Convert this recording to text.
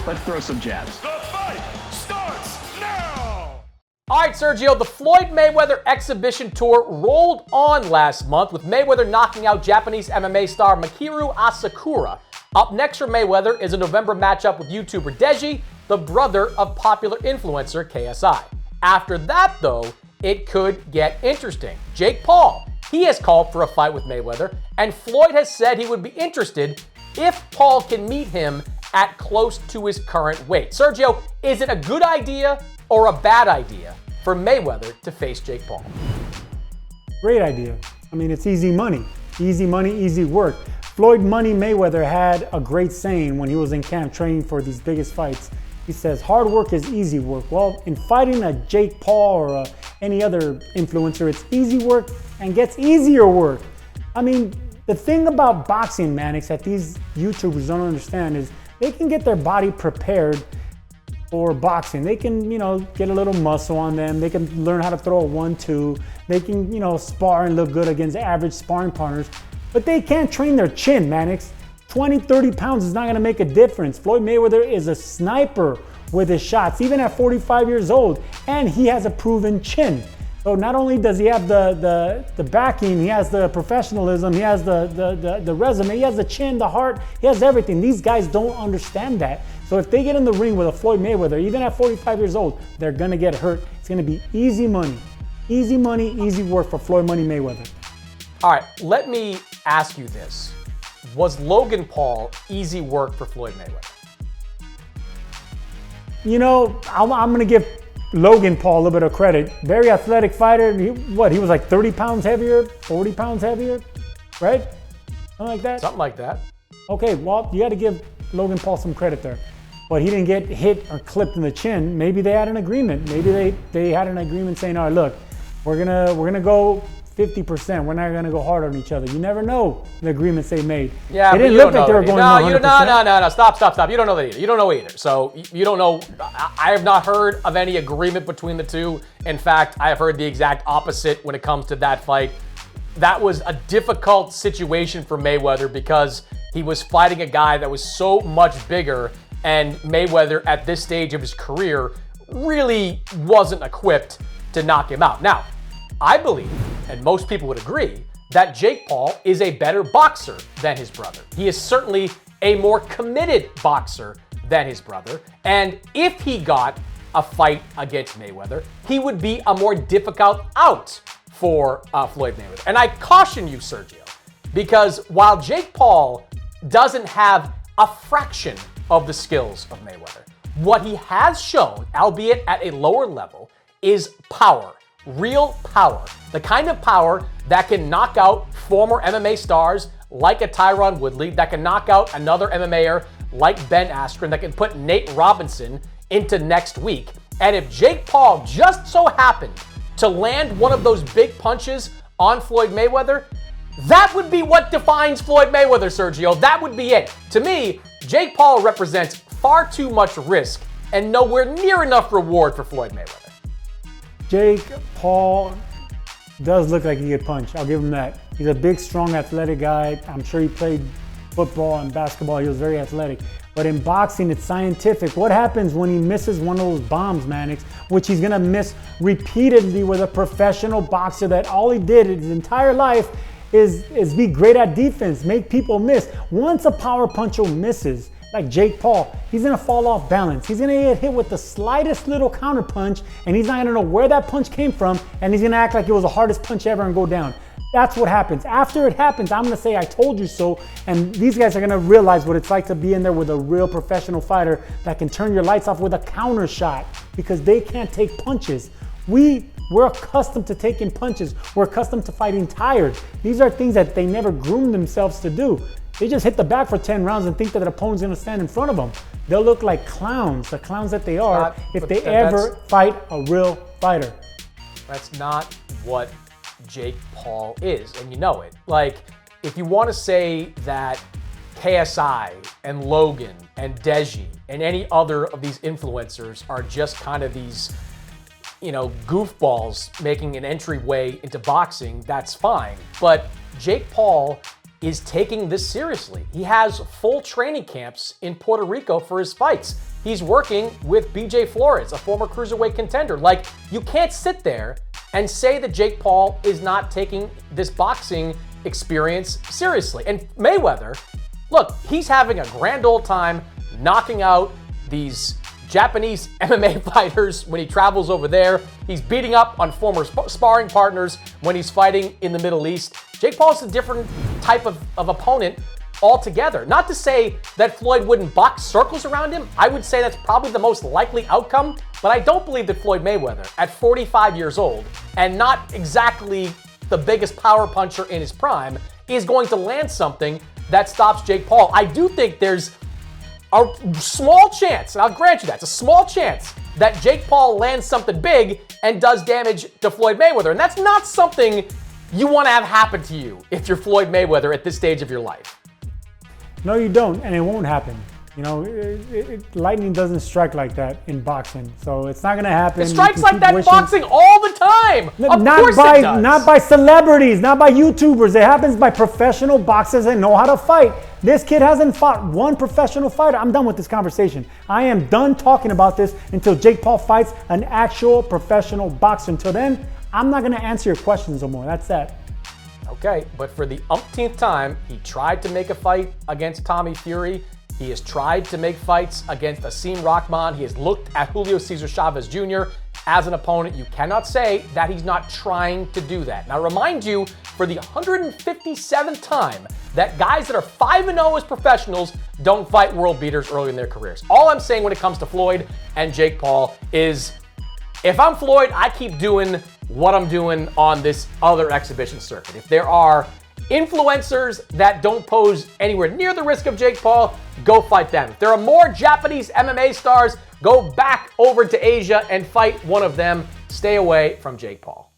Let's throw some jabs. The fight starts now! All right, Sergio, the Floyd Mayweather exhibition tour rolled on last month with Mayweather knocking out Japanese MMA star Makiru Asakura. Up next for Mayweather is a November matchup with YouTuber DAZN, the brother of popular influencer KSI. After that, though, it could get interesting. Jake Paul, he has called for a fight with Mayweather, and Floyd has said he would be interested if Paul can meet him at close to his current weight. Sergio, is it a good idea or a bad idea for Mayweather to face Jake Paul? Great idea. I mean, it's easy money. Easy money, easy work. Floyd Money Mayweather had a great saying when he was in camp training for these biggest fights. He says, hard work is easy work. Well, in fighting a Jake Paul or any other influencer, it's easy work and gets easier work. I mean, the thing about boxing, Mannix, that these YouTubers don't understand is they can get their body prepared for boxing. They can, get a little muscle on them. They can learn how to throw a 1-2. They can, spar and look good against average sparring partners. But they can't train their chin, Mannix. 20, 30 pounds is not going to make a difference. Floyd Mayweather is a sniper with his shots, even at 45 years old, and he has a proven chin. So not only does he have the backing, he has the professionalism, he has the resume, he has the chin, the heart, he has everything. These guys don't understand that. So if they get in the ring with a Floyd Mayweather, even at 45 years old, they're going to get hurt. It's going to be easy money, easy work for Floyd Money Mayweather. All right, let me ask you this. Was Logan Paul easy work for Floyd Mayweather? I'm going to give Logan Paul a little bit of credit. Very athletic fighter. He was like 30 pounds heavier, 40 pounds heavier, right? Something like that? Something like that. Okay, well, you got to give Logan Paul some credit there. But he didn't get hit or clipped in the chin. Maybe they had an agreement. Maybe they had an agreement saying, all right, look, we're gonna go 50%. We're not gonna go hard on each other. You never know the agreements they made. Yeah, it didn't look like they were going 100%. No. Stop. You don't know that either. You don't know either. So you don't know. I have not heard of any agreement between the two. In fact, I have heard the exact opposite when it comes to that fight. That was a difficult situation for Mayweather because he was fighting a guy that was so much bigger, and Mayweather at this stage of his career really wasn't equipped to knock him out. Now, I believe, and most people would agree, that Jake Paul is a better boxer than his brother. He is certainly a more committed boxer than his brother. And if he got a fight against Mayweather, he would be a more difficult out for Floyd Mayweather. And I caution you, Sergio, because while Jake Paul doesn't have a fraction of the skills of Mayweather, what he has shown, albeit at a lower level, is power. Real power. The kind of power that can knock out former MMA stars like a Tyron Woodley, that can knock out another MMAer like Ben Askren, that can put Nate Robinson into next week. And if Jake Paul just so happened to land one of those big punches on Floyd Mayweather, that would be what defines Floyd Mayweather, Sergio. That would be it. To me, Jake Paul represents far too much risk and nowhere near enough reward for Floyd Mayweather. Jake Paul does look like he could punch. I'll give him that. He's a big, strong, athletic guy. I'm sure he played football and basketball. He was very athletic. But in boxing, it's scientific. What happens when he misses one of those bombs, Mannix, which he's going to miss repeatedly with a professional boxer that all he did his entire life is be great at defense, make people miss. Once a power puncher misses, like Jake Paul, he's gonna fall off balance. He's gonna get hit with the slightest little counter punch, and he's not gonna know where that punch came from, and he's gonna act like it was the hardest punch ever and go down. That's what happens. After it happens, I'm gonna say, I told you so, and these guys are gonna realize what it's like to be in there with a real professional fighter that can turn your lights off with a counter shot, because they can't take punches. We're accustomed to taking punches. We're accustomed to fighting tired. These are things that they never groomed themselves to do. They just hit the bag for 10 rounds and think that their opponent's gonna stand in front of them. They'll look like clowns, the clowns that they are, if they ever fight a real fighter. That's not what Jake Paul is, and you know it. Like, if you want to say that KSI and Logan and DAZN and any other of these influencers are just kind of these, goofballs making an entryway into boxing, that's fine. But Jake Paul is taking this seriously. He has full training camps in Puerto Rico for his fights. he's working with BJ Flores, a former cruiserweight contender. Like, you can't sit there and say that Jake Paul is not taking this boxing experience seriously. And Mayweather, look, he's having a grand old time knocking out these Japanese MMA fighters when he travels over there. He's beating up on former sparring partners when he's fighting in the Middle East. Jake Paul's a different type of opponent altogether. Not to say that Floyd wouldn't box circles around him. I would say that's probably the most likely outcome, but I don't believe that Floyd Mayweather, at 45 years old, and not exactly the biggest power puncher in his prime, is going to land something that stops Jake Paul. I do think there's a small chance, and I'll grant you that, it's a small chance that Jake Paul lands something big and does damage to Floyd Mayweather. And that's not something you want to have happen to you if you're Floyd Mayweather at this stage of your life. No, you don't, and it won't happen. You know, lightning doesn't strike like that in boxing, so it's not going to happen. It strikes like that in boxing all the time. Of course it does. Not by celebrities, not by YouTubers. It happens by professional boxers that know how to fight. This kid hasn't fought one professional fighter. I'm done with this conversation. I am done talking about this until Jake Paul fights an actual professional boxer. Until then, I'm not going to answer your questions no more. That's that. Okay, but for the umpteenth time, he tried to make a fight against Tommy Fury. He has tried to make fights against Asim Rahman. He has looked at Julio Cesar Chavez Jr. as an opponent. You cannot say that he's not trying to do that. Now, I remind you, for the 157th time, that guys that are 5-0 as professionals don't fight world beaters early in their careers. All I'm saying when it comes to Floyd and Jake Paul is, if I'm Floyd, I keep doing what I'm doing on this other exhibition circuit. If there are influencers that don't pose anywhere near the risk of Jake Paul, go fight them. If there are more Japanese MMA stars, go back over to Asia and fight one of them. Stay away from Jake Paul.